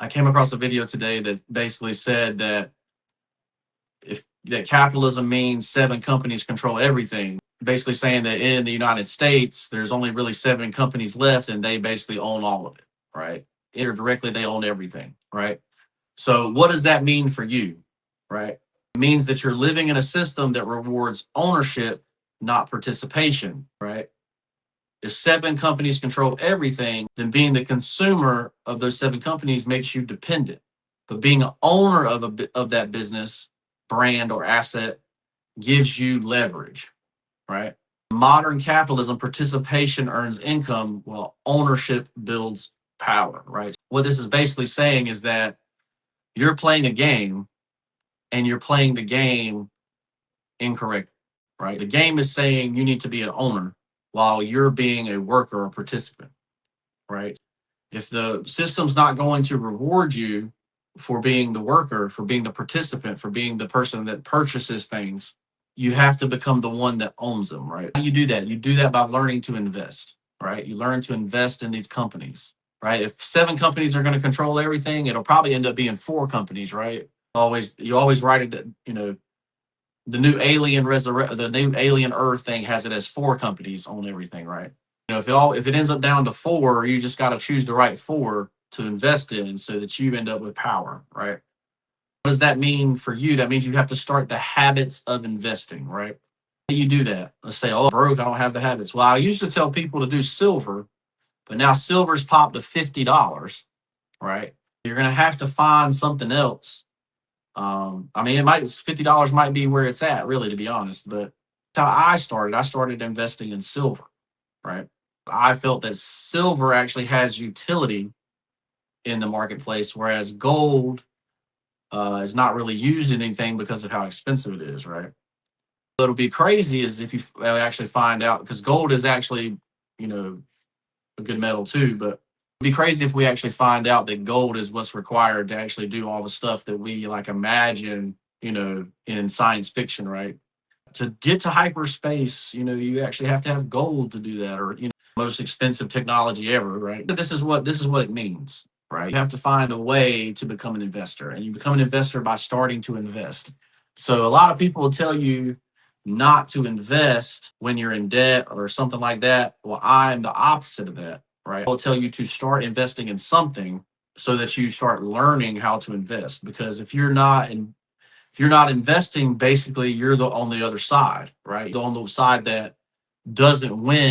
I came across a video today that basically said that if that capitalism means 7 companies control everything, basically saying that in the United States, there's only really 7 companies left and they basically own all of it, right? Indirectly, they own everything, right? So what does that mean for you, right? It means that you're living in a system that rewards ownership, not participation, right? If 7 companies control everything, then being the consumer of those 7 companies makes you dependent. But being an owner of that business, brand, or asset gives you leverage, right? Modern capitalism, participation earns income while ownership builds power, right? What this is basically saying is that you're playing a game and you're playing the game incorrect, right? The game is saying you need to be an owner while you're being a worker or participant, right? If the system's not going to reward you for being the worker, for being the participant, for being the person that purchases things, you have to become the one that owns them, right? How do you do that? You do that by learning to invest, right? You learn to invest in these companies, right? If 7 companies are going to control everything, it'll probably end up being 4 companies, right? You always write it, the new alien Earth thing has it as 4 companies own everything, right? If it ends up down to 4, you just got to choose the right 4 to invest in so that you end up with power, right? What does that mean for you? That means you have to start the habits of investing, right? How do you do that? Let's say, oh, I'm broke, I don't have the habits. Well, I used to tell people to do silver, but now silver's popped to $50, right? You're gonna have to find something else. $50 might be where it's at, really, to be honest. But that's how I started. I started investing in silver, right? I felt that silver actually has utility in the marketplace, whereas gold is not really used in anything because of how expensive it is, right? What'll be crazy is if you actually find out, because gold is actually, you know, a good metal too, but it'd be crazy if we actually find out that gold is what's required to actually do all the stuff that we like imagine, in science fiction, right? To get to hyperspace, you actually have to have gold to do that, or most expensive technology ever, right? But this is what it means, right? You have to find a way to become an investor, and you become an investor by starting to invest. So a lot of people will tell you not to invest when you're in debt or something like that. Well, I'm the opposite of that, right? I'll tell you to start investing in something so that you start learning how to invest. Because if you're not investing, basically you're on the other side, right? You're on the side that doesn't win